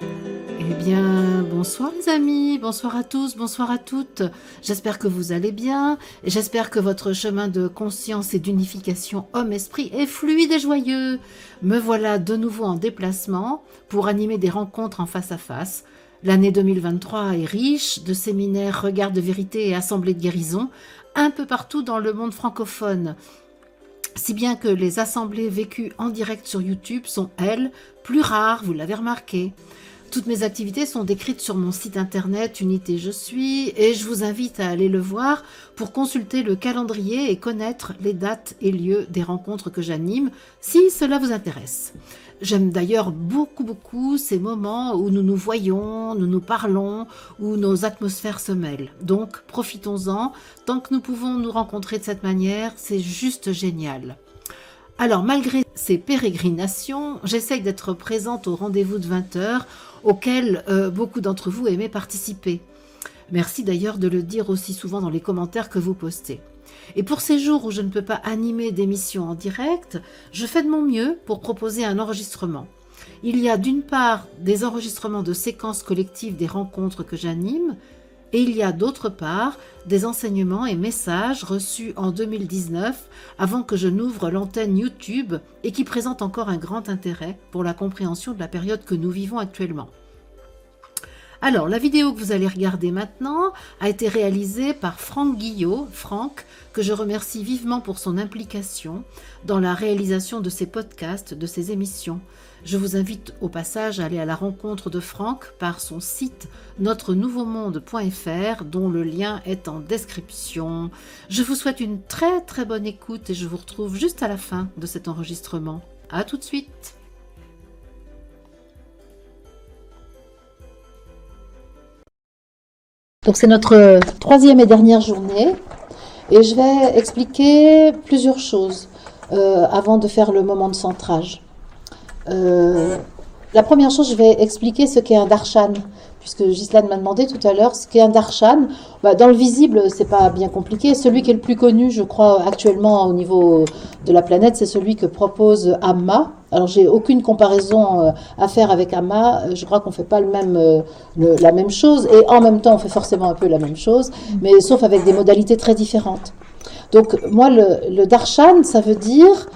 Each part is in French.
Eh bien, bonsoir les amis, bonsoir à tous, bonsoir à toutes. J'espère que vous allez bien et j'espère que votre chemin de conscience et d'unification homme-esprit est fluide et joyeux. Me voilà de nouveau en déplacement pour animer des rencontres en face à face. L'année 2023 est riche de séminaires, regards de vérité et assemblées de guérison un peu partout dans le monde francophone. Si bien que les assemblées vécues en direct sur YouTube sont, elles, plus rares, vous l'avez remarqué. Toutes mes activités sont décrites sur mon site internet Unité Je suis et je vous invite à aller le voir pour consulter le calendrier et connaître les dates et lieux des rencontres que j'anime si cela vous intéresse. J'aime d'ailleurs beaucoup ces moments où nous nous voyons, nous nous parlons, où nos atmosphères se mêlent. Donc profitons-en, tant que nous pouvons nous rencontrer de cette manière, c'est juste génial. Alors, malgré ces pérégrinations, j'essaye d'être présente au rendez-vous de 20 heures auquel beaucoup d'entre vous aimaient participer. Merci d'ailleurs de le dire aussi souvent dans les commentaires que vous postez. Et pour ces jours où je ne peux pas animer d'émissions en direct, je fais de mon mieux pour proposer un enregistrement. Il y a d'une part des enregistrements de séquences collectives des rencontres que j'anime, et il y a d'autre part des enseignements et messages reçus en 2019 avant que je n'ouvre l'antenne YouTube et qui présentent encore un grand intérêt pour la compréhension de la période que nous vivons actuellement. Alors, la vidéo que vous allez regarder maintenant a été réalisée par Franck Guillot, Franck, que je remercie vivement pour son implication dans la réalisation de ces podcasts, de ces émissions. Je vous invite au passage à aller à la rencontre de Franck par son site notre-nouveau-monde.fr dont le lien est en description. Je vous souhaite une très bonne écoute et je vous retrouve juste à la fin de cet enregistrement. À tout de suite. Donc c'est notre troisième et dernière journée et je vais expliquer plusieurs choses avant de faire le moment de centrage. La première chose, je vais expliquer ce qu'est un darshan, puisque Ghislaine m'a demandé tout à l'heure ce qu'est un darshan. Dans le visible, c'est pas bien compliqué. Celui qui est le plus connu, je crois, actuellement au niveau de la planète, c'est celui que propose Amma. Alors, j'ai aucune comparaison à faire avec Amma. Je crois qu'on fait pas la même chose, et en même temps, on fait forcément un peu la même chose, mais sauf avec des modalités très différentes. Donc, moi, le darshan, ça veut dire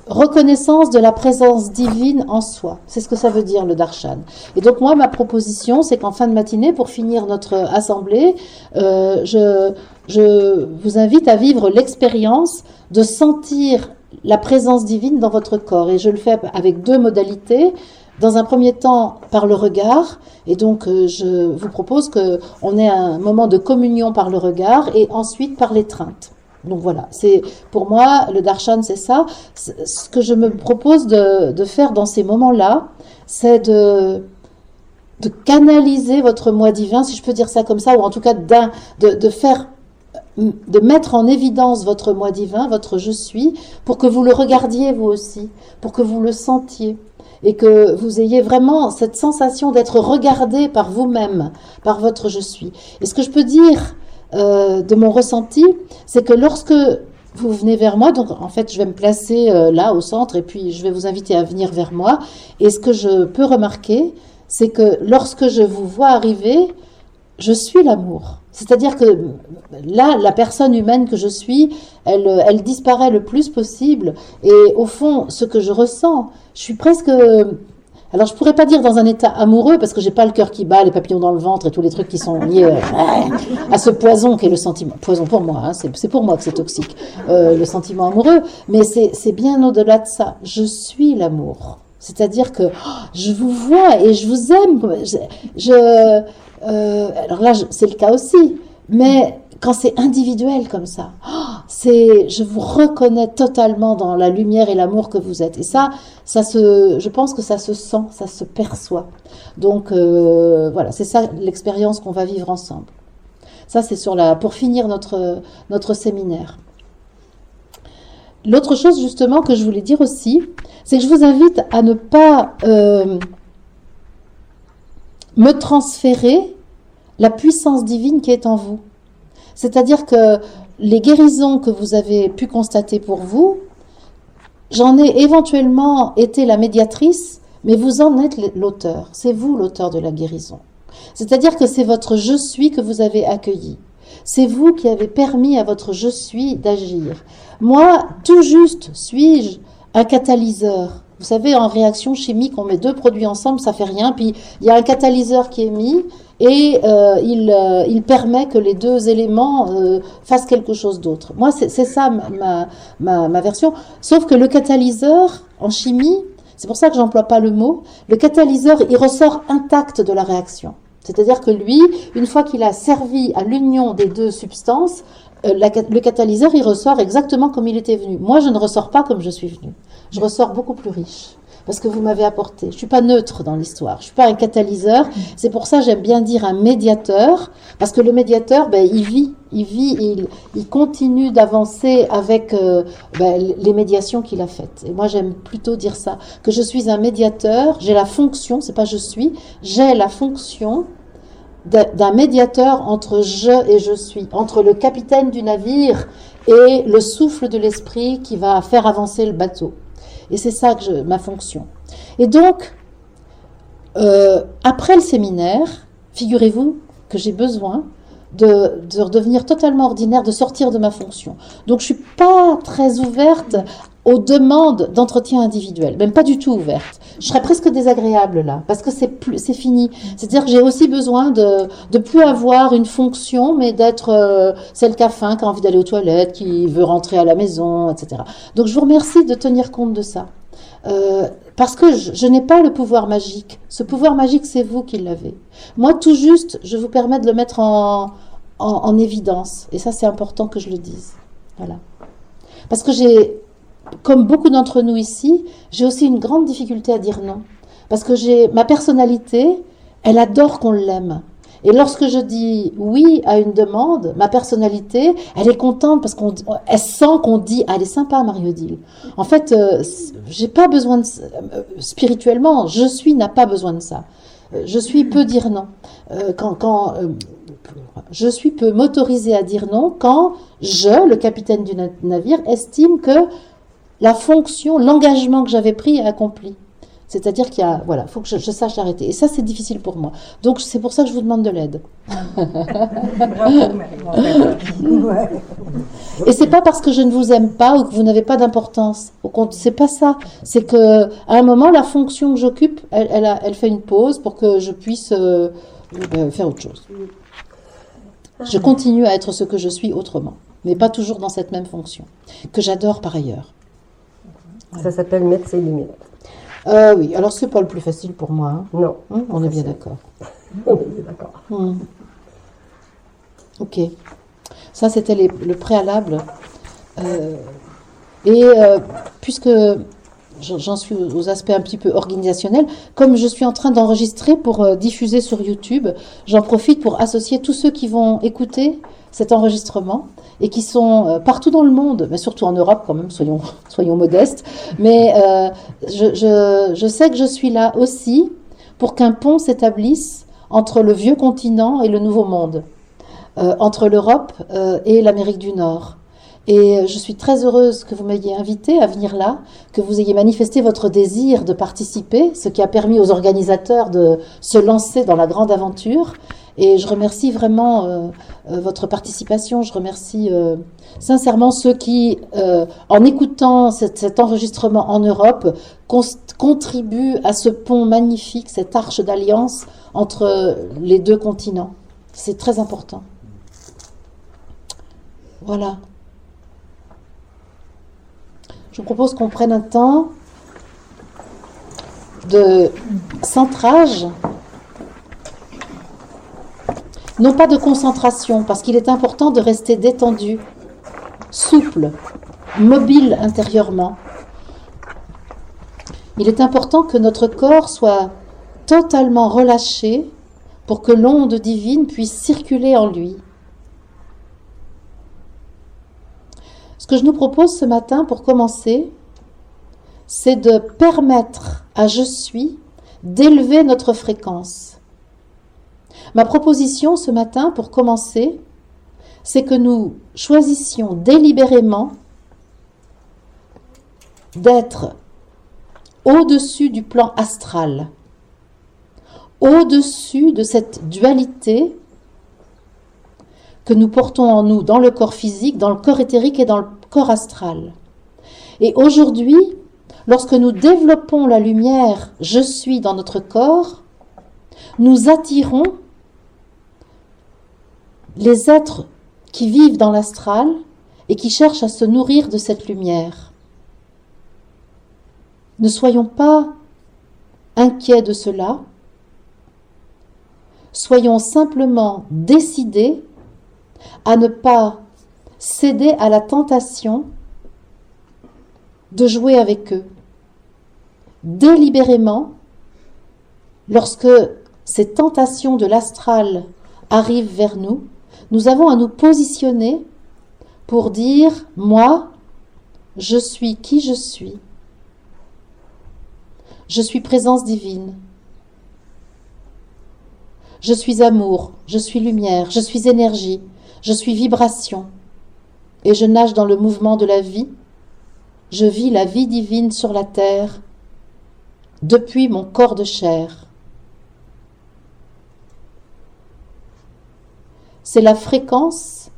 reconnaissance de la présence divine en soi. C'est ce que ça veut dire le darshan. Et donc moi, ma proposition, c'est qu'en fin de matinée, pour finir notre assemblée, je vous invite à vivre l'expérience de sentir la présence divine dans votre corps. Et je le fais avec deux modalités. Dans un premier temps, par le regard. Et donc, je vous propose qu'on ait un moment de communion par le regard et ensuite par l'étreinte. Donc voilà, c'est pour moi le darshan, c'est ça. Ce que je me propose de faire dans ces moments-là, c'est de canaliser votre moi divin, si je peux dire ça comme ça, ou en tout cas de mettre en évidence votre moi divin, votre je suis, pour que vous le regardiez vous aussi, pour que vous le sentiez et que vous ayez vraiment cette sensation d'être regardé par vous-même, par votre je suis. Et ce que je peux dire de mon ressenti, c'est que lorsque vous venez vers moi, donc en fait je vais me placer là au centre et puis je vais vous inviter à venir vers moi, et ce que je peux remarquer, c'est que lorsque je vous vois arriver, je suis l'amour. C'est-à-dire que là, la personne humaine que je suis, elle disparaît le plus possible, et au fond, ce que je ressens, je suis presque... Alors, je pourrais pas dire dans un état amoureux, parce que j'ai pas le cœur qui bat, les papillons dans le ventre et tous les trucs qui sont liés à ce poison qu'est le sentiment. Poison pour moi, hein, c'est pour moi que c'est toxique, le sentiment amoureux. Mais c'est bien au-delà de ça. Je suis l'amour. C'est-à-dire que je vous vois et je vous aime. Alors là, c'est le cas aussi. Mais quand c'est individuel comme ça, je vous reconnais totalement dans la lumière et l'amour que vous êtes. Et je pense que ça se sent, ça se perçoit. Donc voilà, c'est ça l'expérience qu'on va vivre ensemble. Ça, c'est pour finir notre séminaire. L'autre chose justement que je voulais dire aussi, c'est que je vous invite à ne pas me transférer la puissance divine qui est en vous. C'est-à-dire que les guérisons que vous avez pu constater pour vous, j'en ai éventuellement été la médiatrice, mais vous en êtes l'auteur. C'est vous l'auteur de la guérison. C'est-à-dire que c'est votre je suis que vous avez accueilli. C'est vous qui avez permis à votre je suis d'agir. Moi, tout juste, suis-je un catalyseur? Vous savez, en réaction chimique, on met deux produits ensemble, ça fait rien. Puis il y a un catalyseur qui est mis et il permet que les deux éléments fassent quelque chose d'autre. Moi, c'est ça ma version. Sauf que le catalyseur, en chimie, c'est pour ça que j'emploie pas le mot, le catalyseur, il ressort intact de la réaction. C'est-à-dire que lui, une fois qu'il a servi à l'union des deux substances, le catalyseur, il ressort exactement comme il était venu. Moi, je ne ressors pas comme je suis venu. Je ressors beaucoup plus riche. Parce que vous m'avez apporté. Je suis pas neutre dans l'histoire. Je suis pas un catalyseur. C'est pour ça que j'aime bien dire un médiateur. Parce que le médiateur, il continue d'avancer avec les médiations qu'il a faites. Et moi, j'aime plutôt dire ça. Que je suis un médiateur. J'ai la fonction, c'est pas je suis. J'ai la fonction d'un médiateur entre je et je suis. Entre le capitaine du navire et le souffle de l'esprit qui va faire avancer le bateau. Et c'est ça que ma fonction. Et donc, après le séminaire, figurez-vous que j'ai besoin de redevenir totalement ordinaire, de sortir de ma fonction. Donc, je ne suis pas très ouverte aux demandes d'entretien individuel, même pas du tout ouverte. Je serais presque désagréable là, parce que c'est fini. C'est-à-dire que j'ai aussi besoin de plus avoir une fonction, mais d'être celle qui a faim, qui a envie d'aller aux toilettes, qui veut rentrer à la maison, etc. Donc je vous remercie de tenir compte de ça. Parce que je n'ai pas le pouvoir magique. Ce pouvoir magique, c'est vous qui l'avez. Moi, tout juste, je vous permets de le mettre en évidence. Et ça, c'est important que je le dise. Voilà. Parce que comme beaucoup d'entre nous ici, j'ai aussi une grande difficulté à dire non. Parce que ma personnalité, elle adore qu'on l'aime. Et lorsque je dis oui à une demande, ma personnalité, elle est contente parce qu'elle sent qu'on dit « Ah, elle est sympa, Marie-Odile ». En fait, j'ai pas besoin de... spirituellement, je suis n'a pas besoin de ça. Je suis peut dire non. Je suis peut m'autoriser à dire non quand le capitaine du navire, estime que la fonction, l'engagement que j'avais pris est accompli. C'est-à-dire qu'il y a, voilà, faut que je sache arrêter. Et ça, c'est difficile pour moi. Donc, c'est pour ça que je vous demande de l'aide. Et c'est pas parce que je ne vous aime pas ou que vous n'avez pas d'importance. Au compte, c'est pas ça. C'est que, à un moment, la fonction que j'occupe, elle fait une pause pour que je puisse faire autre chose. Je continue à être ce que je suis autrement, mais pas toujours dans cette même fonction, que j'adore par ailleurs. Ça s'appelle mettre ses limites. Oui, alors c'est pas le plus facile pour moi. Hein. Non. On est bien d'accord. On est bien d'accord. Ok. Ça, c'était le préalable. Puisque j'en suis aux aspects un petit peu organisationnels, comme je suis en train d'enregistrer pour diffuser sur YouTube, j'en profite pour associer tous ceux qui vont écouter cet enregistrement et qui sont partout dans le monde, mais surtout en Europe quand même, soyons modestes. Mais je sais que je suis là aussi pour qu'un pont s'établisse entre le vieux continent et le nouveau monde, entre l'Europe et l'Amérique du Nord. Et je suis très heureuse que vous m'ayez invité à venir là, que vous ayez manifesté votre désir de participer, ce qui a permis aux organisateurs de se lancer dans la grande aventure. Et je remercie vraiment votre participation. Je remercie sincèrement ceux qui, en écoutant cet enregistrement en Europe, contribuent à ce pont magnifique, cette arche d'alliance entre les deux continents. C'est très important. Voilà. Je vous propose qu'on prenne un temps de centrage, non pas de concentration, parce qu'il est important de rester détendu, souple, mobile intérieurement. Il est important que notre corps soit totalement relâché pour que l'onde divine puisse circuler en lui. Ce que je nous propose ce matin pour commencer, c'est de permettre à Je suis d'élever notre fréquence. Ma proposition ce matin pour commencer, c'est que nous choisissions délibérément d'être au-dessus du plan astral, au-dessus de cette dualité que nous portons en nous, dans le corps physique, dans le corps éthérique et dans le corps astral. Et aujourd'hui, lorsque nous développons la lumière « Je suis » dans notre corps, nous attirons les êtres qui vivent dans l'astral et qui cherchent à se nourrir de cette lumière. Ne soyons pas inquiets de cela, soyons simplement décidés à ne pas céder à la tentation de jouer avec eux. Délibérément, lorsque ces tentations de l'astral arrivent vers nous, nous avons à nous positionner pour dire « Moi, je suis qui je suis. Je suis présence divine. Je suis amour, je suis lumière, je suis énergie, je suis vibration. Et je nage dans le mouvement de la vie. Je vis la vie divine sur la terre depuis mon corps de chair. » C'est la fréquence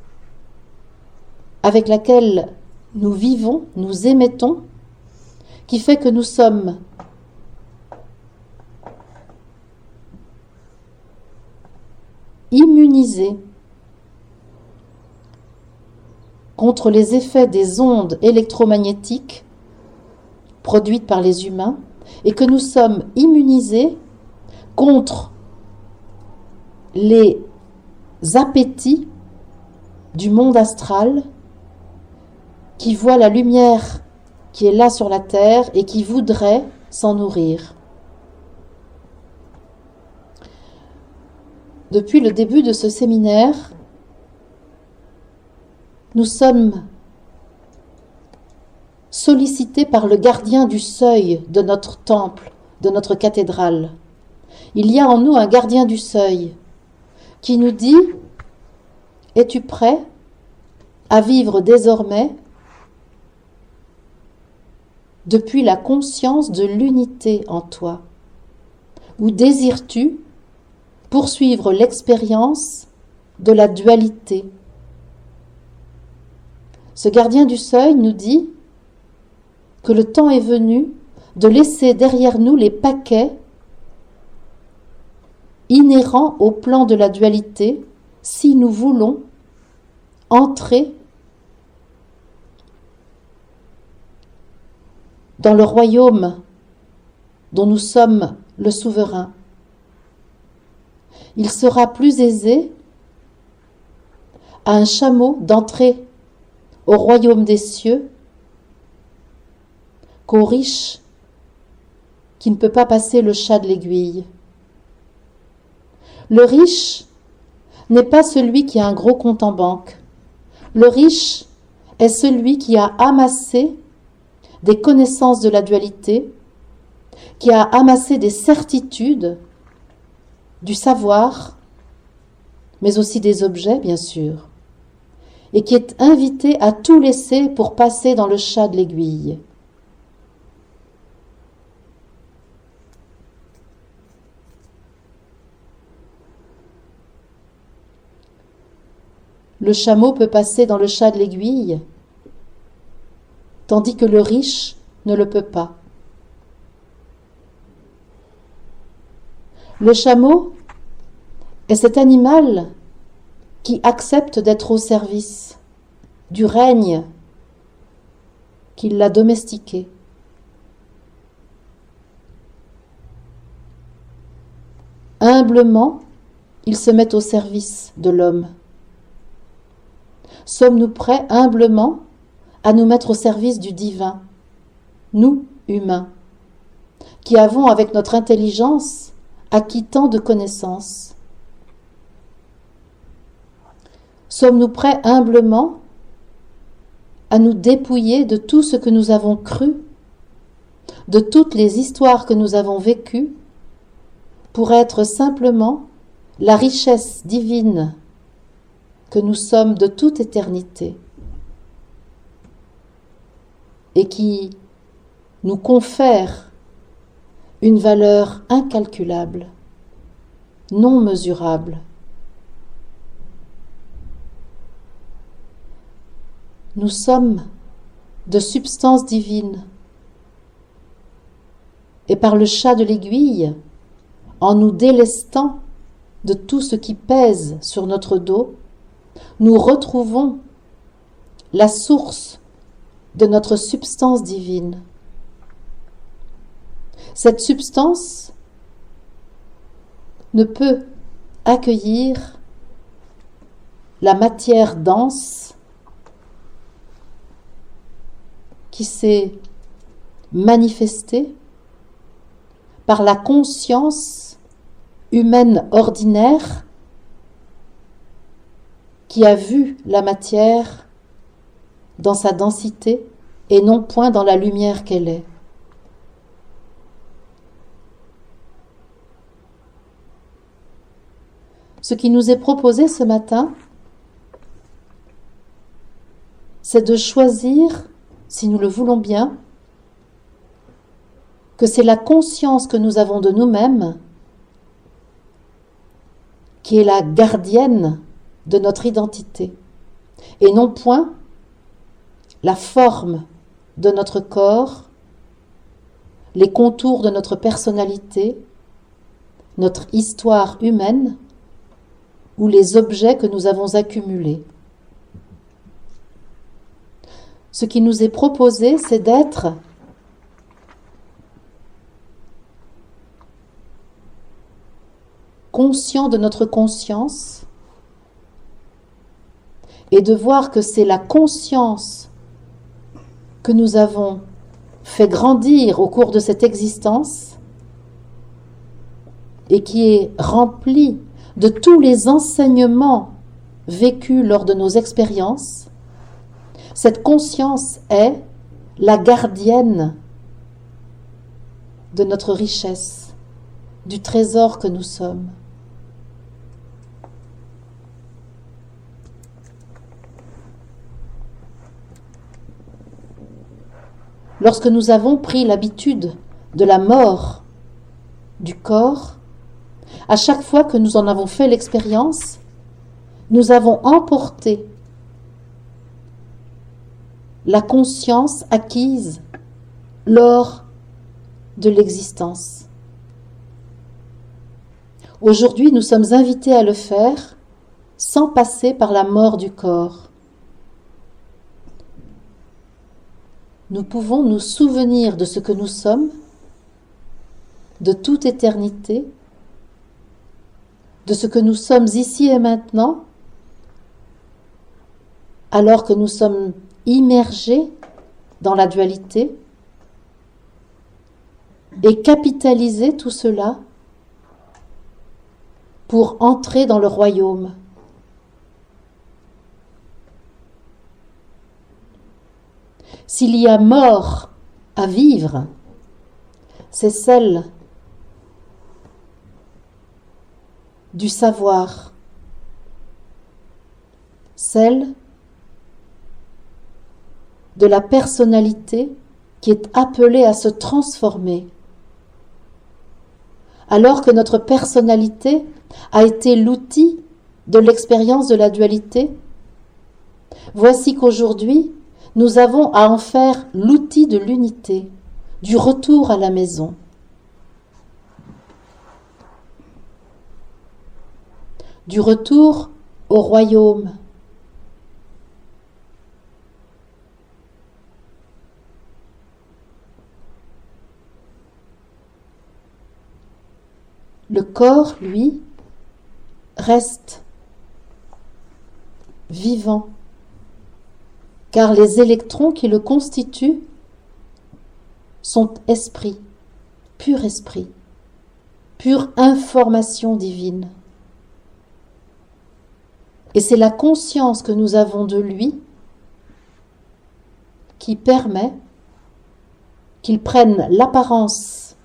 avec laquelle nous vivons, nous émettons, qui fait que nous sommes immunisés contre les effets des ondes électromagnétiques produites par les humains et que nous sommes immunisés contre les appétits du monde astral qui voit la lumière qui est là sur la terre et qui voudrait s'en nourrir. Depuis le début de ce séminaire, nous sommes sollicités par le gardien du seuil de notre temple, de notre cathédrale. Il y a en nous un gardien du seuil qui nous dit « Es-tu prêt à vivre désormais depuis la conscience de l'unité en toi? Ou désires-tu poursuivre l'expérience de la dualité ?» Ce gardien du seuil nous dit que le temps est venu de laisser derrière nous les paquets inhérents au plan de la dualité si nous voulons entrer dans le royaume dont nous sommes le souverain. Il sera plus aisé à un chameau d'entrer au royaume des cieux qu'au riche qui ne peut pas passer le chat de l'aiguille. Le riche n'est pas celui qui a un gros compte en banque. Le riche est celui qui a amassé des connaissances de la dualité, qui a amassé des certitudes, du savoir, mais aussi des objets, bien sûr, et qui est invité à tout laisser pour passer dans le chat de l'aiguille. Le chameau peut passer dans le chat de l'aiguille, tandis que le riche ne le peut pas. Le chameau est cet animal qui accepte d'être au service du règne qui l'a domestiqué. Humblement, il se met au service de l'homme. Sommes-nous prêts humblement à nous mettre au service du divin, nous, humains, qui avons avec notre intelligence acquis tant de connaissances? Sommes-nous prêts humblement à nous dépouiller de tout ce que nous avons cru, de toutes les histoires que nous avons vécues, pour être simplement la richesse divine que nous sommes de toute éternité et qui nous confère une valeur incalculable, non mesurable. Nous sommes de substance divine. Et par le chat de l'aiguille, en nous délestant de tout ce qui pèse sur notre dos, nous retrouvons la source de notre substance divine. Cette substance ne peut accueillir la matière dense qui s'est manifestée par la conscience humaine ordinaire qui a vu la matière dans sa densité et non point dans la lumière qu'elle est. Ce qui nous est proposé ce matin, c'est de choisir, si nous le voulons bien, que c'est la conscience que nous avons de nous-mêmes qui est la gardienne de notre identité, et non point la forme de notre corps, les contours de notre personnalité, notre histoire humaine ou les objets que nous avons accumulés. Ce qui nous est proposé, c'est d'être conscient de notre conscience et de voir que c'est la conscience que nous avons fait grandir au cours de cette existence et qui est remplie de tous les enseignements vécus lors de nos expériences. Cette conscience est la gardienne de notre richesse, du trésor que nous sommes. Lorsque nous avons pris l'habitude de la mort du corps, à chaque fois que nous en avons fait l'expérience, nous avons emporté la conscience acquise lors de l'existence. Aujourd'hui, nous sommes invités à le faire sans passer par la mort du corps. Nous pouvons nous souvenir de ce que nous sommes, de toute éternité, de ce que nous sommes ici et maintenant, alors que nous sommes immergés dans la dualité, et capitaliser tout cela pour entrer dans le royaume. S'il y a mort à vivre, c'est celle du savoir, celle de la personnalité qui est appelée à se transformer. Alors que notre personnalité a été l'outil de l'expérience de la dualité, voici qu'aujourd'hui, nous avons à en faire l'outil de l'unité, du retour à la maison. Du retour au royaume. Le corps, lui, reste vivant, car les électrons qui le constituent sont esprit, pur esprit, pure information divine. Et c'est la conscience que nous avons de lui qui permet qu'il prenne l'apparence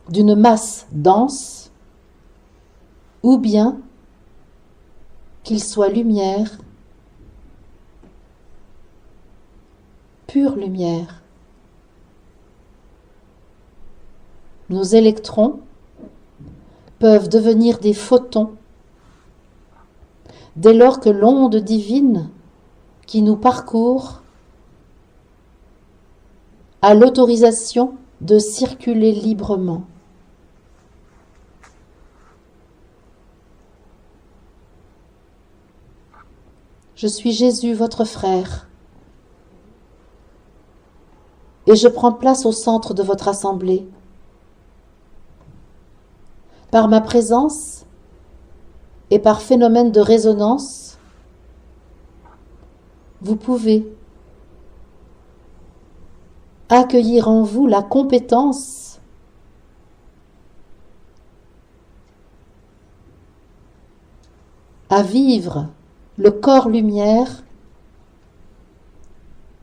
d'une masse dense ou bien qu'il soit lumière, pure lumière. nos électrons peuvent devenir des photons dès lors que l'onde divine qui nous parcourt a l'autorisation de circuler librement. Je suis Jésus, votre frère, et je prends place au centre de votre assemblée. Par ma présence et par phénomène de résonance, vous pouvez accueillir en vous la compétence à vivre le corps lumière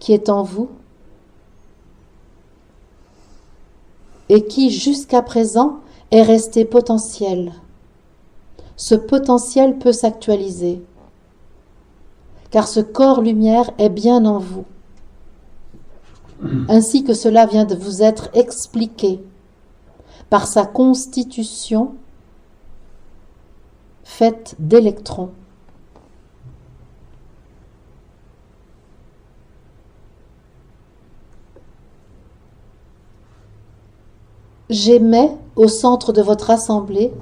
qui est en vous et qui jusqu'à présent est resté potentiel. Ce potentiel peut s'actualiser, car ce corps lumière est bien en vous, ainsi que cela vient de vous être expliqué par sa constitution faite d'électrons. J'émets au centre de votre assemblée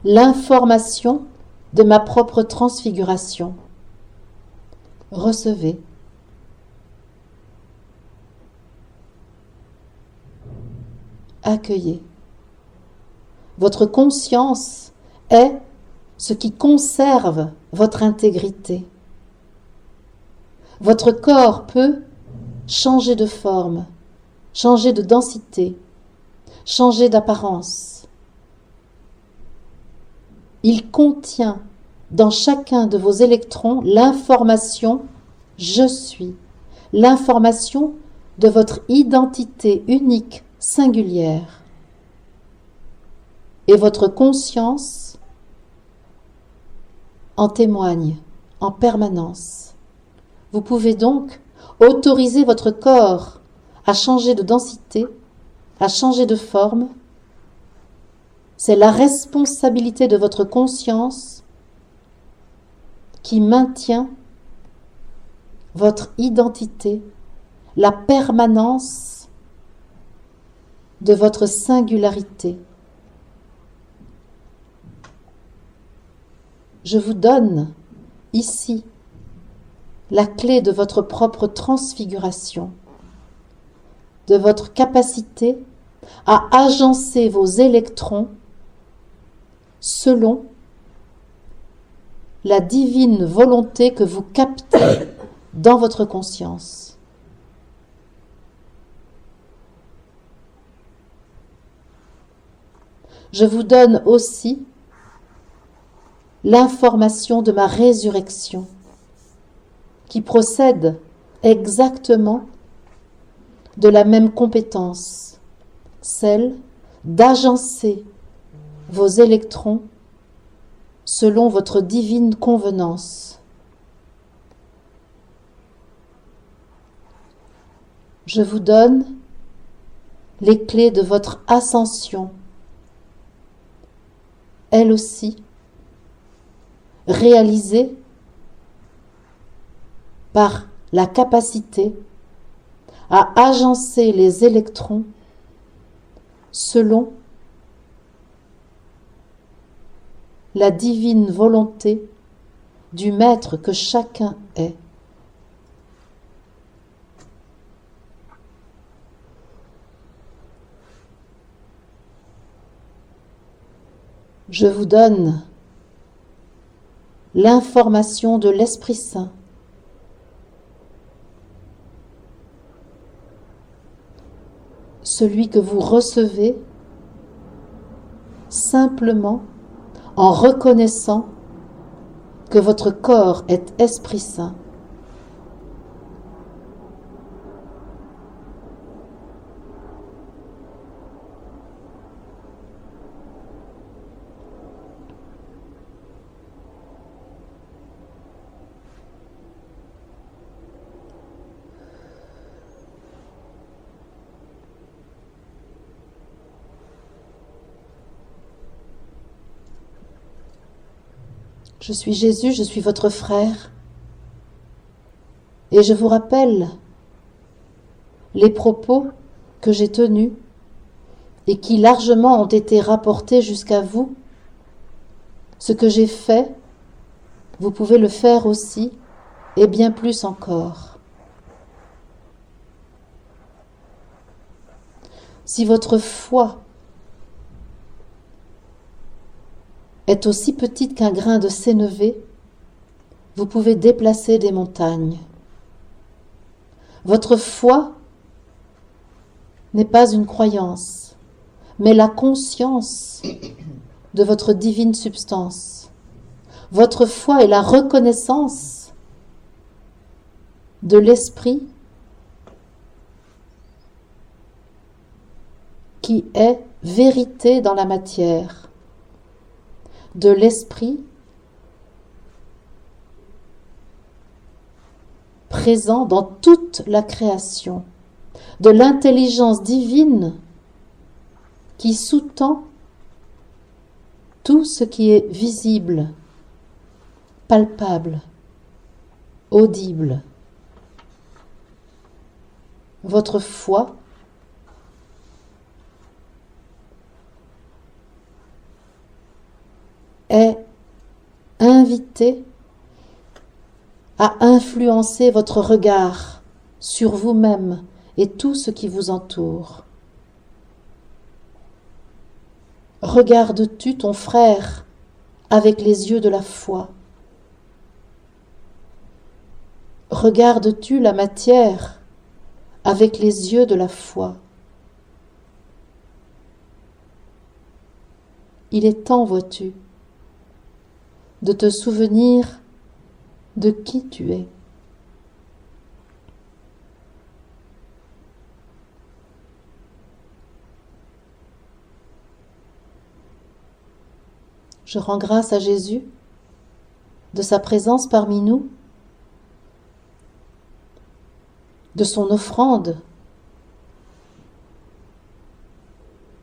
l'information de ma propre transfiguration. Recevez. Accueillez. Votre conscience est ce qui conserve votre intégrité. Votre corps peut changer de forme, changer de densité, changer d'apparence. Il contient dans chacun de vos électrons l'information « Je suis », l'information de votre identité unique, singulière. Et votre conscience en témoigne en permanence. Vous pouvez donc autoriser votre corps à changer de densité, à changer de forme. C'est la responsabilité de votre conscience qui maintient votre identité, la permanence de votre singularité. Je vous donne ici la clé de votre propre transfiguration, de votre capacité à agencer vos électrons selon la divine volonté que vous captez dans votre conscience. Je vous donne aussi l'information de ma résurrection qui procède exactement de la même compétence, celle d'agencer vos électrons selon votre divine convenance. Je vous donne les clés de votre ascension, elle aussi réalisée par la capacité à agencer les électrons selon la divine volonté du maître que chacun est. Je vous donne l'information de l'Esprit Saint, celui que vous recevez simplement en reconnaissant que votre corps est Esprit Saint. Je suis Jésus, je suis votre frère. Et je vous rappelle les propos que j'ai tenus et qui largement ont été rapportés jusqu'à vous. Ce que j'ai fait, vous pouvez le faire aussi, et bien plus encore. Si votre foi est aussi petite qu'un grain de sénévé, vous pouvez déplacer des montagnes. Votre foi n'est pas une croyance, mais la conscience de votre divine substance. Votre foi est la reconnaissance de l'esprit qui est vérité dans la matière, de l'esprit présent dans toute la création, de l'intelligence divine qui sous-tend tout ce qui est visible, palpable, audible. Votre foi est invitée à influencer votre regard sur vous-même et tout ce qui vous entoure. Regardes-tu ton frère avec les yeux de la foi? Regardes-tu la matière avec les yeux de la foi? Il est temps, vois-tu, de te souvenir de qui tu es. Je rends grâce à Jésus de sa présence parmi nous, de son offrande,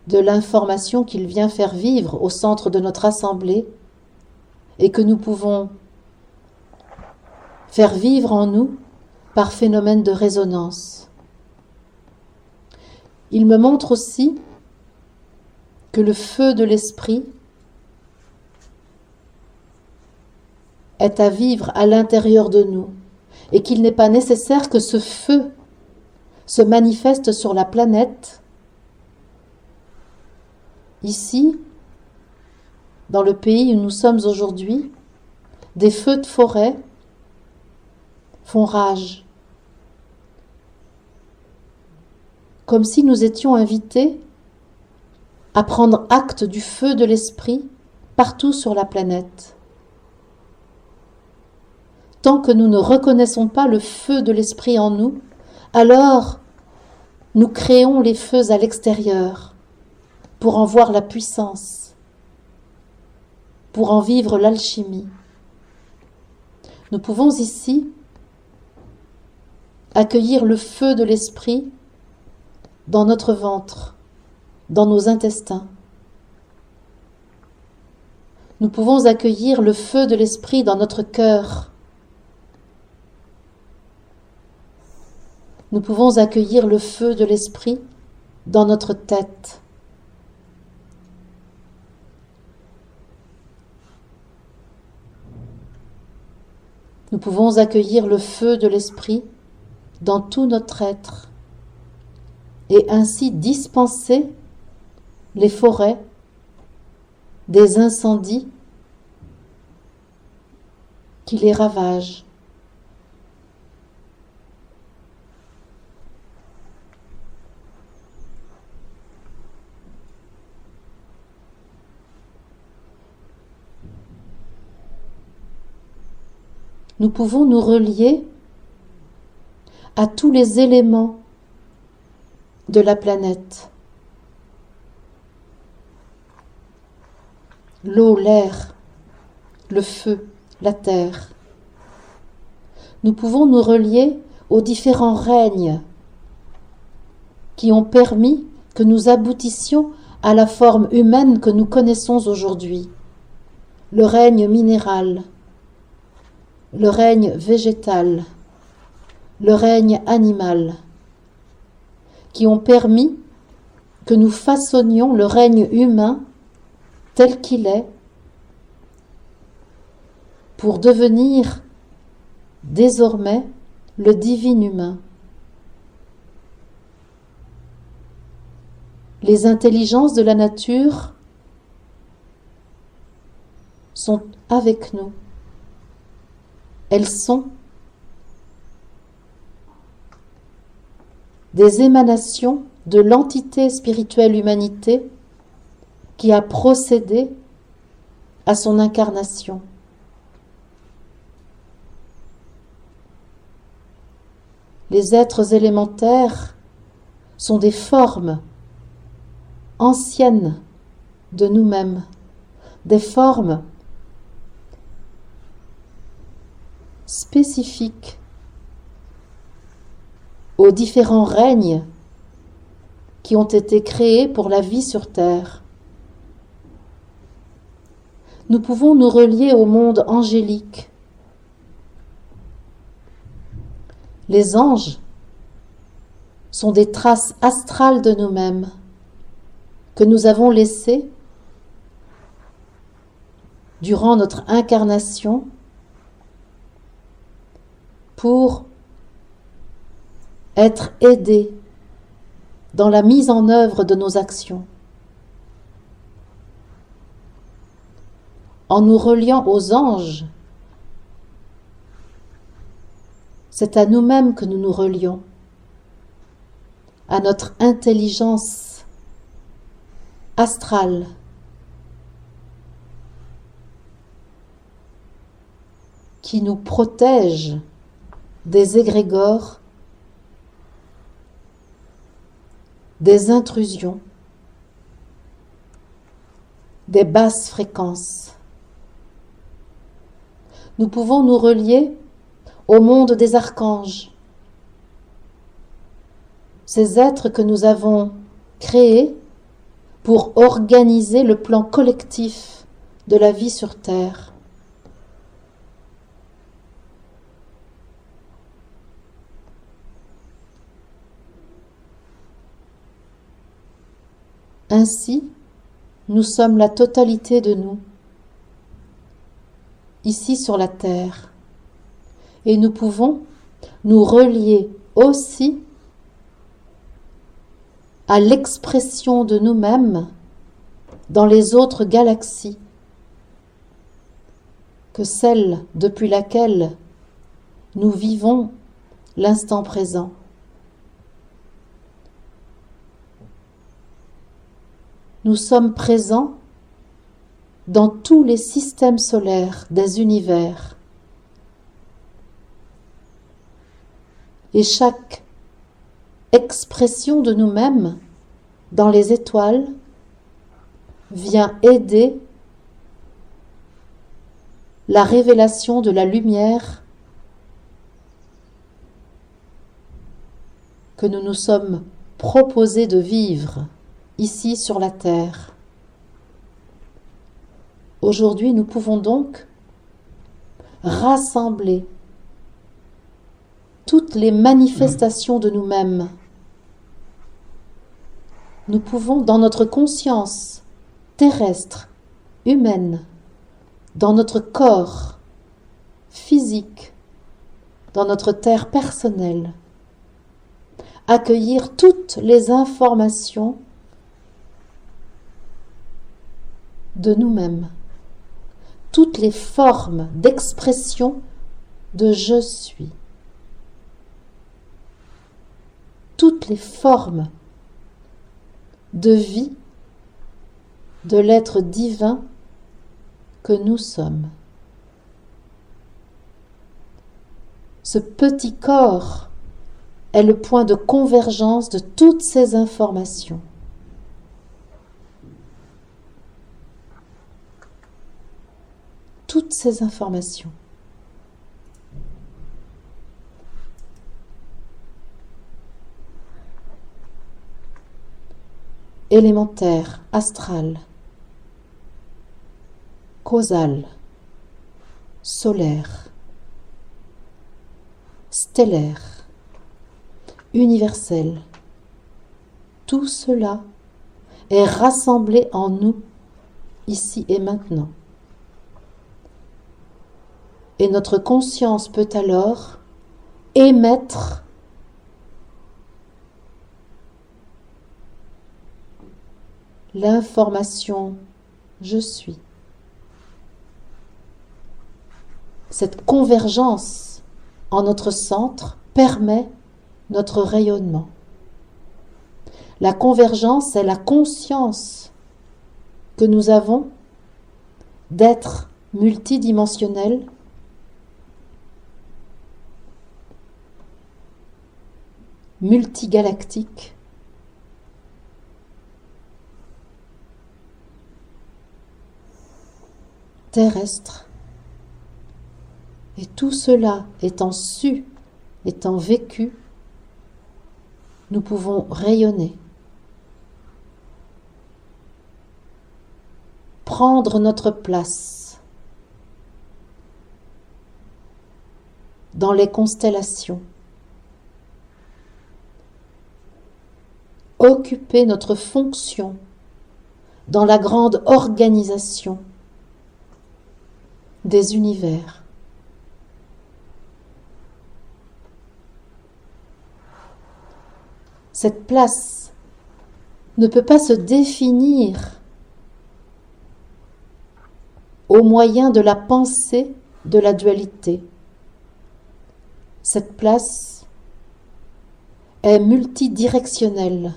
de l'information qu'il vient faire vivre au centre de notre assemblée et que nous pouvons faire vivre en nous par phénomène de résonance. Il me montre aussi que le feu de l'esprit est à vivre à l'intérieur de nous et qu'il n'est pas nécessaire que ce feu se manifeste sur la planète, ici, dans le pays où nous sommes aujourd'hui. Des feux de forêt font rage, comme si nous étions invités à prendre acte du feu de l'esprit partout sur la planète. Tant que nous ne reconnaissons pas le feu de l'esprit en nous, alors nous créons les feux à l'extérieur pour en voir la puissance, pour en vivre l'alchimie. Nous pouvons ici accueillir le feu de l'esprit dans notre ventre, dans nos intestins. Nous pouvons accueillir le feu de l'esprit dans notre cœur. Nous pouvons accueillir le feu de l'esprit dans notre tête. Nous pouvons accueillir le feu de l'esprit dans tout notre être et ainsi dispenser les forêts des incendies qui les ravagent. Nous pouvons nous relier à tous les éléments de la planète. L'eau, l'air, le feu, la terre. Nous pouvons nous relier aux différents règnes qui ont permis que nous aboutissions à la forme humaine que nous connaissons aujourd'hui. Le règne minéral, le règne végétal, le règne animal, qui ont permis que nous façonnions le règne humain tel qu'il est pour devenir désormais le divin humain. Les intelligences de la nature sont avec nous. Elles sont des émanations de l'entité spirituelle humanité qui a procédé à son incarnation. Les êtres élémentaires sont des formes anciennes de nous-mêmes, des formes spécifiques aux différents règnes qui ont été créés pour la vie sur Terre. Nous pouvons nous relier au monde angélique. Les anges sont des traces astrales de nous-mêmes que nous avons laissées durant notre incarnation pour être aidés dans la mise en œuvre de nos actions. En nous reliant aux anges, c'est à nous-mêmes que nous nous relions, à notre intelligence astrale, qui nous protège des égrégores, des intrusions, des basses fréquences. Nous pouvons nous relier au monde des archanges, ces êtres que nous avons créés pour organiser le plan collectif de la vie sur Terre. Ainsi, nous sommes la totalité de nous, ici sur la Terre, et nous pouvons nous relier aussi à l'expression de nous-mêmes dans les autres galaxies que celle depuis laquelle nous vivons l'instant présent. Nous sommes présents dans tous les systèmes solaires des univers. Et chaque expression de nous-mêmes dans les étoiles vient aider la révélation de la lumière que nous nous sommes proposés de vivre ici sur la Terre. Aujourd'hui, nous pouvons donc rassembler toutes les manifestations de nous-mêmes. Nous pouvons, dans notre conscience terrestre, humaine, dans notre corps physique, dans notre terre personnelle, accueillir toutes les informations de nous-mêmes, toutes les formes d'expression de je suis, toutes les formes de vie de l'être divin que nous sommes. Ce petit corps est le point de convergence de toutes ces informations. Toutes ces informations. Élémentaire, astral, causal, solaire, stellaire, universel. Tout cela est rassemblé en nous, ici et maintenant. Et notre conscience peut alors émettre l'information « je suis ». Cette convergence en notre centre permet notre rayonnement. La convergence est la conscience que nous avons d'être multidimensionnel, multigalactique, terrestre. Et tout cela étant su, étant vécu, nous pouvons rayonner. Prendre notre place dans les constellations. Occuper notre fonction dans la grande organisation des univers. Cette place ne peut pas se définir au moyen de la pensée de la dualité. Cette place est multidirectionnelle.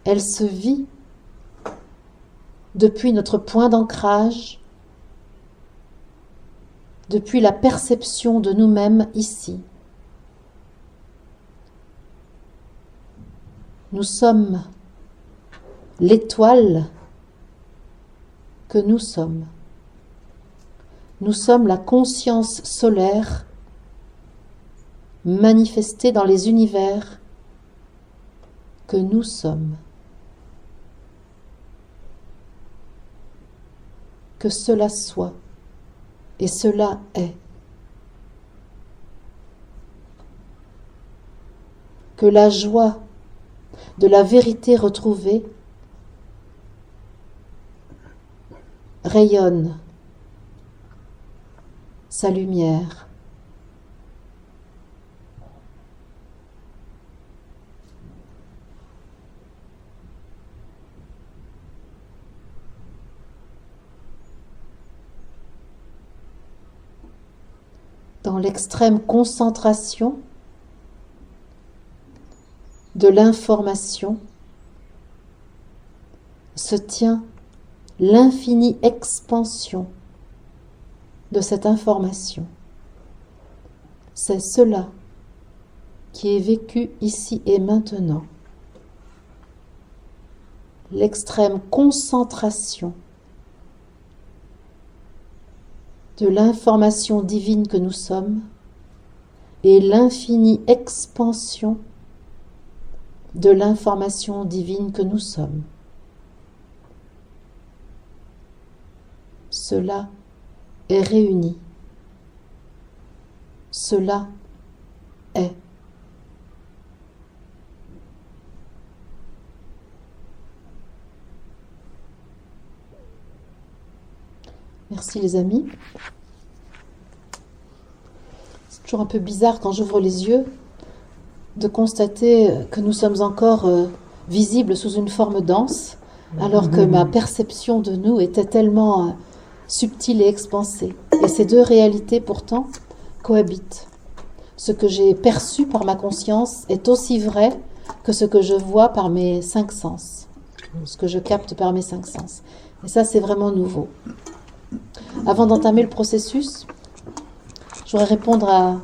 Elle se vit depuis notre point d'ancrage, depuis la perception de nous-mêmes ici. Nous sommes l'étoile que nous sommes. Nous sommes la conscience solaire manifestée dans les univers que nous sommes. Que cela soit, et cela est. Que la joie de la vérité retrouvée rayonne sa lumière. Dans l'extrême concentration de l'information se tient l'infinie expansion de cette information. C'est cela qui est vécu ici et maintenant. L'extrême concentration de l'information divine que nous sommes et l'infinie expansion de l'information divine que nous sommes. Cela est réuni. Cela est. Merci les amis. C'est toujours un peu bizarre quand j'ouvre les yeux de constater que nous sommes encore visibles sous une forme dense, alors que ma perception de nous était tellement subtile et expansée. Et ces deux réalités pourtant cohabitent. Ce que j'ai perçu par ma conscience est aussi vrai que ce que je vois par mes 5 sens, ce que je capte par mes 5 sens. Et ça, c'est vraiment nouveau. Avant d'entamer le processus, je voudrais répondre à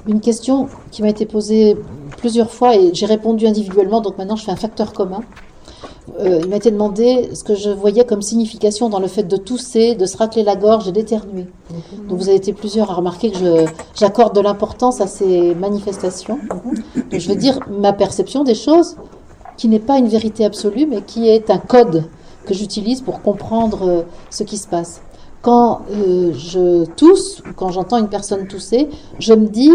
une question qui m'a été posée plusieurs fois et j'ai répondu individuellement, donc maintenant je fais un facteur commun. Il m'a été demandé ce que je voyais comme signification dans le fait de tousser, de se racler la gorge et d'éternuer. Donc vous avez été plusieurs à remarquer que j'accorde de l'importance à ces manifestations. Donc je veux dire ma perception des choses, qui n'est pas une vérité absolue, mais qui est un code que j'utilise pour comprendre ce qui se passe. quand je tousse, ou quand j'entends une personne tousser, je me dis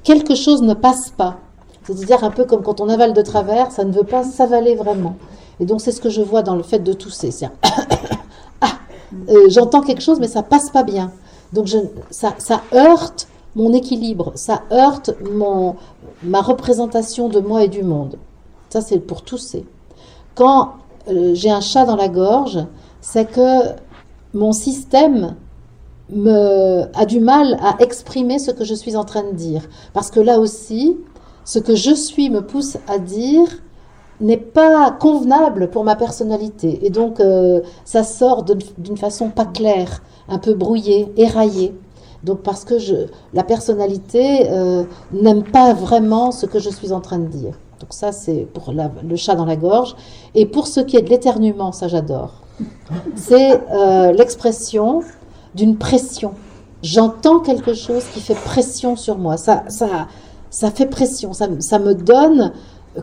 quelque chose ne passe pas. C'est-à-dire un peu comme quand on avale de travers, ça ne veut pas s'avaler vraiment. Et donc c'est ce que je vois dans le fait de tousser. C'est j'entends quelque chose mais ça passe pas bien. Donc ça heurte mon équilibre, ça heurte ma représentation de moi et du monde. Ça c'est pour tousser. Quand j'ai un chat dans la gorge, c'est que mon système a du mal à exprimer ce que je suis en train de dire. Parce que là aussi, ce que je suis me pousse à dire n'est pas convenable pour ma personnalité. Et donc, ça sort d'une façon pas claire, un peu brouillée, éraillée. Donc, parce que la personnalité n'aime pas vraiment ce que je suis en train de dire. Donc ça, c'est pour le chat dans la gorge. Et pour ce qui est de l'éternuement, ça j'adore. C'est l'expression d'une pression. J'entends quelque chose qui fait pression sur moi. Ça fait pression. Ça me donne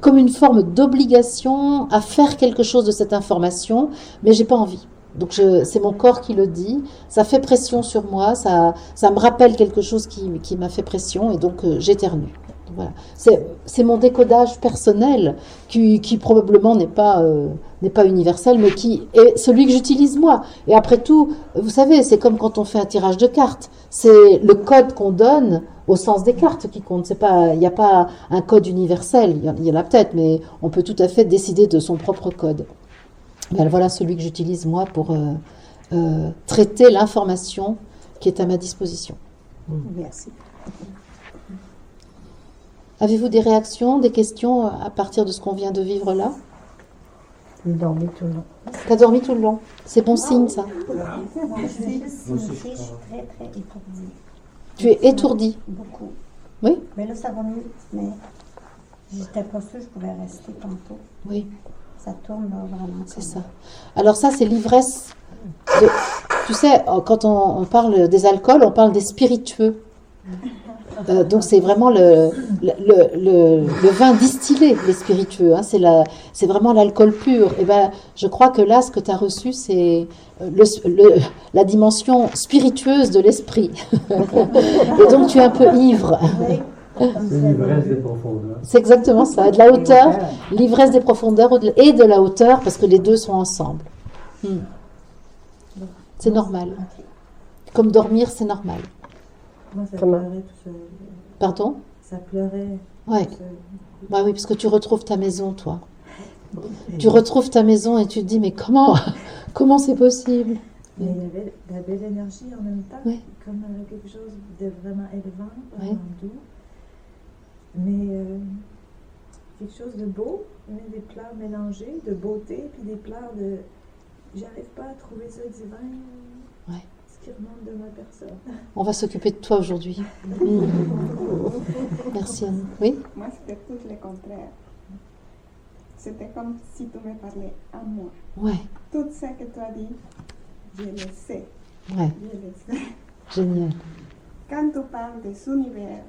comme une forme d'obligation à faire quelque chose de cette information, mais j'ai pas envie. Donc c'est mon corps qui le dit. Ça fait pression sur moi. Ça me rappelle quelque chose qui m'a fait pression et donc j'éternue. Voilà. C'est mon décodage personnel qui probablement n'est pas universel, mais qui est celui que j'utilise moi. Et après tout, vous savez, c'est comme quand on fait un tirage de cartes. C'est le code qu'on donne au sens des cartes qui compte. Il n'y a pas un code universel. Il y en a peut-être, mais on peut tout à fait décider de son propre code. Mais voilà celui que j'utilise moi pour traiter l'information qui est à ma disposition. Merci. Avez-vous des réactions, des questions à partir de ce qu'on vient de vivre là? J'ai dormi tout le long. T'as dormi tout le long. C'est bon signe, ça. Je suis très, très étourdie. Tu es étourdi. Beaucoup. Oui? Mais là, ça va mieux. Mais j'étais pas sûre que je pouvais rester tantôt. Oui, Ça tourne là, vraiment. c'est ça. Alors ça, c'est l'ivresse. Tu sais, quand on parle des alcools, on parle des spiritueux. Donc c'est vraiment le vin distillé, les spiritueux. Hein, c'est vraiment l'alcool pur. Et ben, je crois que là, ce que tu as reçu, c'est la dimension spiritueuse de l'esprit. Et donc tu es un peu ivre. C'est l'ivresse des profondeurs. C'est exactement ça. De la hauteur, l'ivresse des profondeurs et de la hauteur, parce que les deux sont ensemble. C'est normal. Comme dormir, c'est normal. Moi, ça Comment? pleurait tout seul. Pardon? Ça pleurait Ouais. tout seul. Ouais, oui, parce que tu retrouves ta maison, toi. Tu retrouves ta maison et tu te dis, mais comment c'est possible? Mais il y avait de la belle énergie en même temps, Ouais. comme quelque chose de vraiment élevant, Ouais. vraiment doux. Mais quelque chose de beau, mais des pleurs mélangés, de beauté, puis des pleurs de... J'arrive pas à trouver ça divin, Ouais. ce qui remonte de ma personne. On va s'occuper de toi aujourd'hui. Merci Anne. Oui? Moi, c'était tout le contraire. C'était comme si tu me parlais à moi. Ouais, Tout ce que tu as dit, je le sais. ouais, Je le sais. génial. Quand tu parles des univers,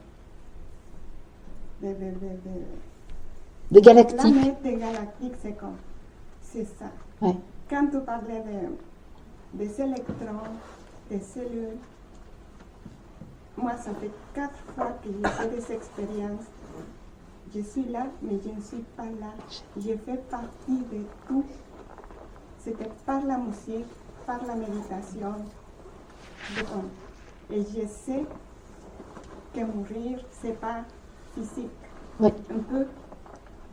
de De galactique. planètes, des galactiques, c'est ça. Ouais. Quand tu parlais des électrons, des cellules, moi, ça fait 4 fois que j'ai fait des expériences. Je suis là, mais je ne suis pas là. Je fais partie de tout. C'était par la musique, par la méditation. Et je sais que mourir, c'est pas physique. Ouais. Un peu,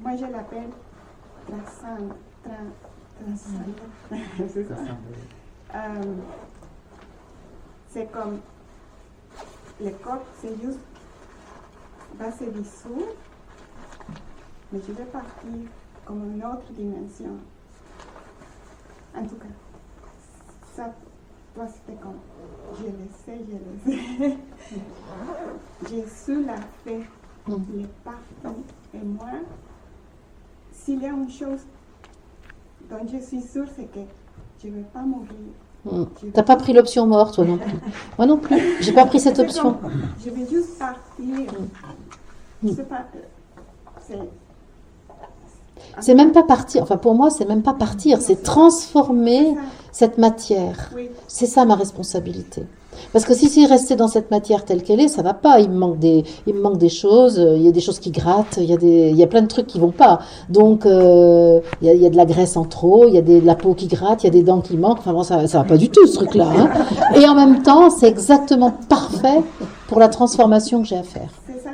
moi je l'appelle transcendre. C'est ça. C'est comme le corps, c'est juste va se dissoudre, mais je vais partir comme une autre dimension. En tout cas, ça, toi c'était comme, je le sais. Jésus l'a fait, il est parti. Et moi, s'il y a une chose dont je suis sûre, c'est que je ne vais pas mourir. T'as pas pris l'option mort, toi non plus. Moi non plus. J'ai pas pris cette C'est option. comme, je vais juste partir. C'est pas. C'est même pas partir. Enfin, pour moi, c'est même pas partir. C'est transformer. cette matière. Oui, C'est ça ma responsabilité. Parce que si c'est resté dans cette matière telle qu'elle est, ça va pas. Il me manque des choses. Il y a des choses qui grattent. Il y a plein de trucs qui vont pas. Donc il y a de la graisse en trop. Il y a de la peau qui gratte. Il y a des dents qui manquent. Enfin bon, ça va pas du tout ce truc-là. Hein. Et en même temps, c'est exactement parfait pour la transformation que j'ai à faire. c'est ça,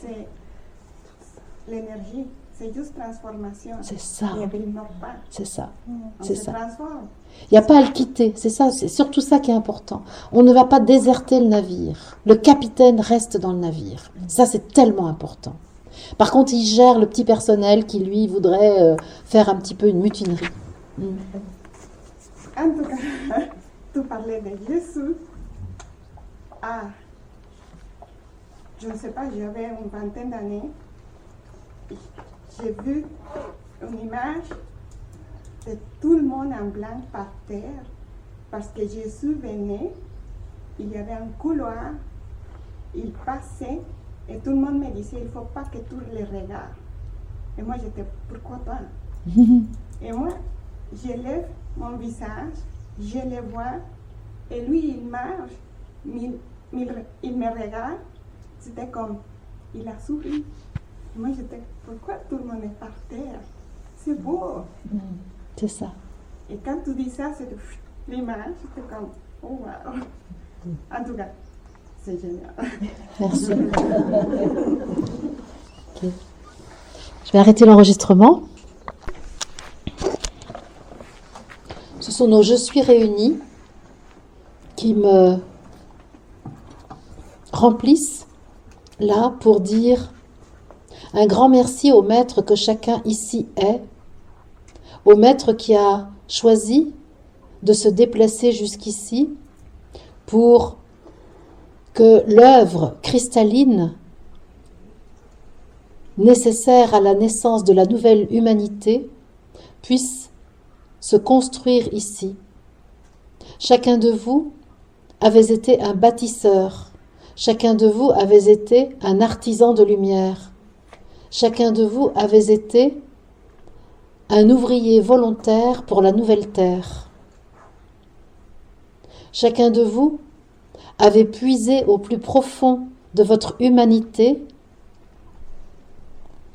c'est l'énergie. C'est juste transformation. C'est ça. Il ne meurt pas. C'est ça. On C'est se ça. transforme. Il n'y a pas à le quitter, c'est ça, c'est surtout ça qui est important. On ne va pas déserter le navire. Le capitaine reste dans le navire. Ça, c'est tellement important. Par contre, il gère le petit personnel qui, lui, voudrait faire un petit peu une mutinerie. En tout cas, tu parlais de Jésus. Ah, je ne sais pas, j'avais une vingtaine d'années. J'ai vu une image de tout le monde en blanc par terre parce que Jésus venait, il y avait un couloir, il passait et tout le monde me disait il ne faut pas que tu les regardes. Et moi j'étais pourquoi pas? Et moi je lève mon visage, je le vois et lui il marche, il me regarde, c'était comme il a souri. Et moi j'étais pourquoi tout le monde est par terre? C'est beau. C'est ça. Et quand tu dis ça, c'est l'image, c'est comme, oh wow. En tout cas, c'est génial. Merci. Ok. Je vais arrêter l'enregistrement. Ce sont nos Je suis réunis qui me remplissent là pour dire un grand merci au maître que chacun ici est, au maître qui a choisi de se déplacer jusqu'ici pour que l'œuvre cristalline nécessaire à la naissance de la nouvelle humanité puisse se construire ici. Chacun de vous avait été un bâtisseur, chacun de vous avait été un artisan de lumière, chacun de vous avait été un ouvrier volontaire pour la nouvelle terre. Chacun de vous avait puisé au plus profond de votre humanité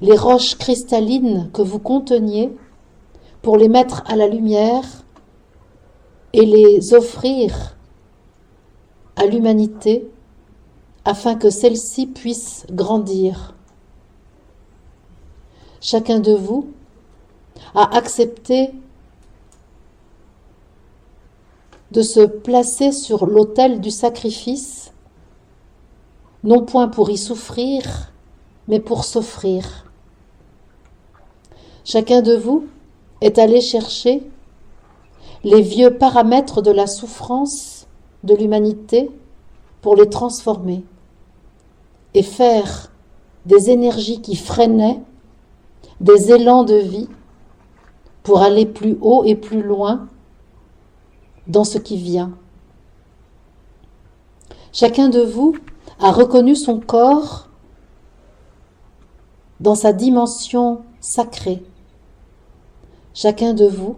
les roches cristallines que vous conteniez pour les mettre à la lumière et les offrir à l'humanité afin que celle-ci puisse grandir. Chacun de vous a accepté de se placer sur l'autel du sacrifice, non point pour y souffrir, mais pour s'offrir. Chacun de vous est allé chercher les vieux paramètres de la souffrance de l'humanité pour les transformer et faire des énergies qui freinaient, des élans de vie pour aller plus haut et plus loin dans ce qui vient. Chacun de vous a reconnu son corps dans sa dimension sacrée. Chacun de vous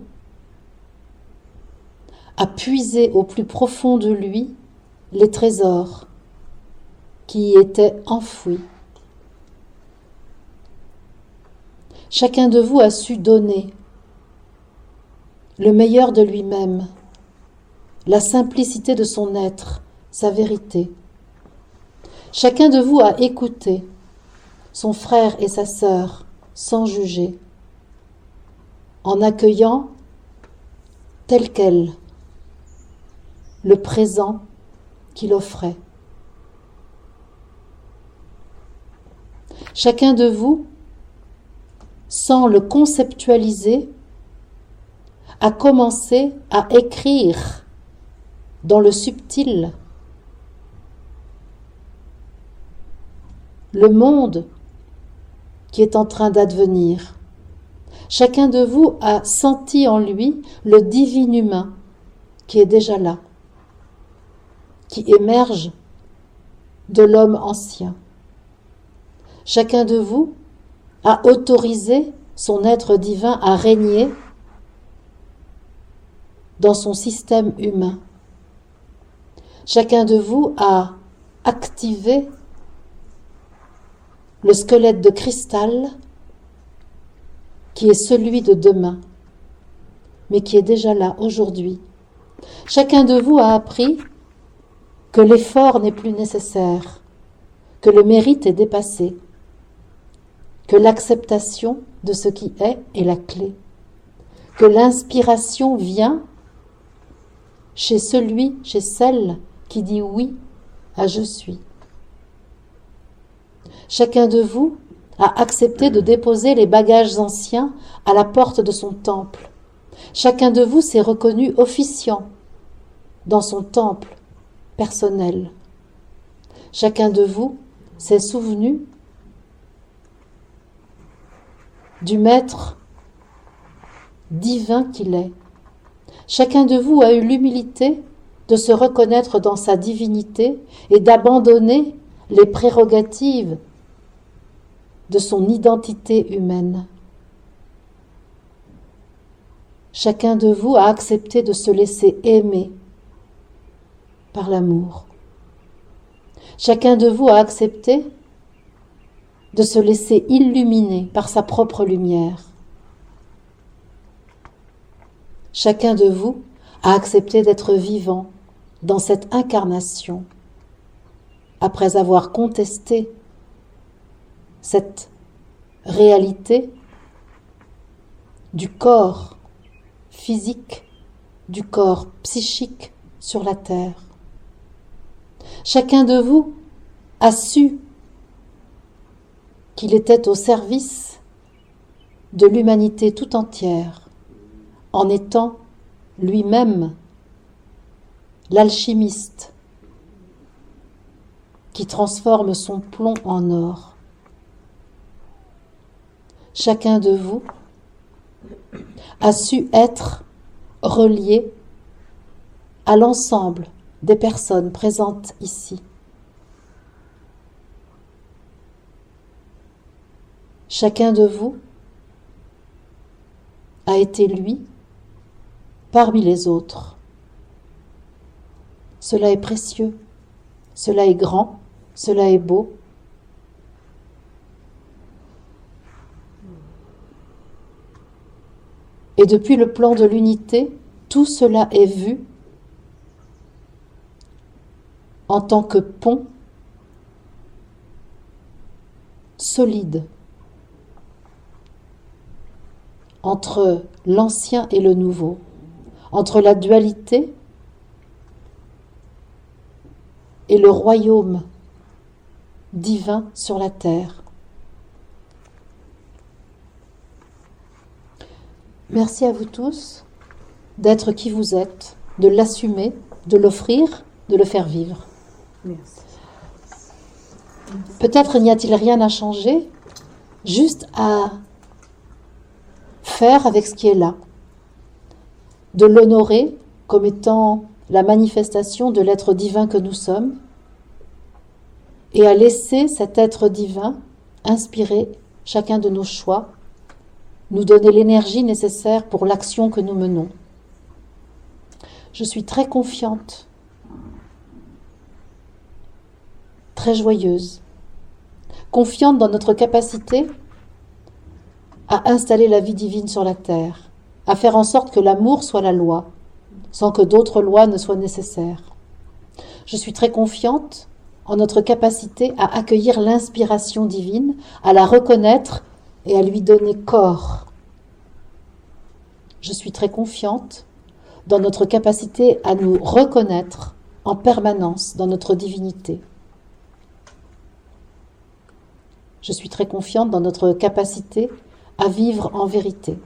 a puisé au plus profond de lui les trésors qui y étaient enfouis. Chacun de vous a su donner le meilleur de lui-même, la simplicité de son être, sa vérité. Chacun de vous a écouté son frère et sa sœur sans juger, en accueillant tel quel le présent qu'il offrait. Chacun de vous, sans le conceptualiser, a commencé à écrire dans le subtil le monde qui est en train d'advenir. Chacun de vous a senti en lui le divin humain qui est déjà là, qui émerge de l'homme ancien. Chacun de vous a autorisé son être divin à régner dans son système humain. Chacun de vous a activé le squelette de cristal qui est celui de demain, mais qui est déjà là aujourd'hui. Chacun de vous a appris que l'effort n'est plus nécessaire, que le mérite est dépassé, que l'acceptation de ce qui est la clé, que l'inspiration vient chez celui, chez celle qui dit oui à je suis. Chacun de vous a accepté de déposer les bagages anciens à la porte de son temple. Chacun de vous s'est reconnu officiant dans son temple personnel. Chacun de vous s'est souvenu du maître divin qu'il est. Chacun de vous a eu l'humilité de se reconnaître dans sa divinité et d'abandonner les prérogatives de son identité humaine. Chacun de vous a accepté de se laisser aimer par l'amour. Chacun de vous a accepté de se laisser illuminer par sa propre lumière. Chacun de vous a accepté d'être vivant dans cette incarnation après avoir contesté cette réalité du corps physique, du corps psychique sur la terre. Chacun de vous a su qu'il était au service de l'humanité tout entière, en étant lui-même l'alchimiste qui transforme son plomb en or. Chacun de vous a su être relié à l'ensemble des personnes présentes ici. Chacun de vous a été lui parmi les autres. Cela est précieux, cela est grand, cela est beau. Et depuis le plan de l'unité, tout cela est vu en tant que pont solide entre l'ancien et le nouveau, entre la dualité et le royaume divin sur la terre. Merci à vous tous d'être qui vous êtes, de l'assumer, de l'offrir, de le faire vivre. Merci. Peut-être n'y a-t-il rien à changer, juste à faire avec ce qui est là, de l'honorer comme étant la manifestation de l'être divin que nous sommes, et à laisser cet être divin inspirer chacun de nos choix, nous donner l'énergie nécessaire pour l'action que nous menons. Je suis très confiante, très joyeuse, confiante dans notre capacité à installer la vie divine sur la terre, à faire en sorte que l'amour soit la loi, sans que d'autres lois ne soient nécessaires. Je suis très confiante en notre capacité à accueillir l'inspiration divine, à la reconnaître et à lui donner corps. Je suis très confiante dans notre capacité à nous reconnaître en permanence dans notre divinité. Je suis très confiante dans notre capacité à vivre en vérité.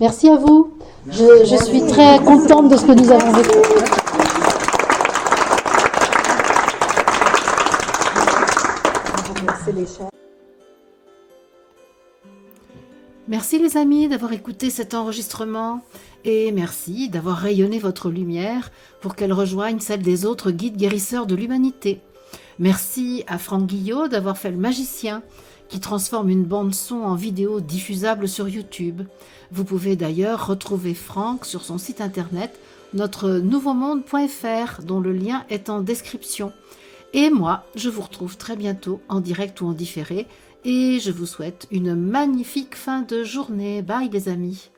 Merci à vous. Je suis très contente de ce que nous avons vécu. Merci les chers. Merci les amis d'avoir écouté cet enregistrement et merci d'avoir rayonné votre lumière pour qu'elle rejoigne celle des autres guides guérisseurs de l'humanité. Merci à Franck Guillot d'avoir fait le magicien qui transforme une bande-son en vidéo diffusable sur YouTube. Vous pouvez d'ailleurs retrouver Franck sur son site internet notre-nouveau-monde.fr dont le lien est en description. Et moi, je vous retrouve très bientôt en direct ou en différé et je vous souhaite une magnifique fin de journée. Bye les amis.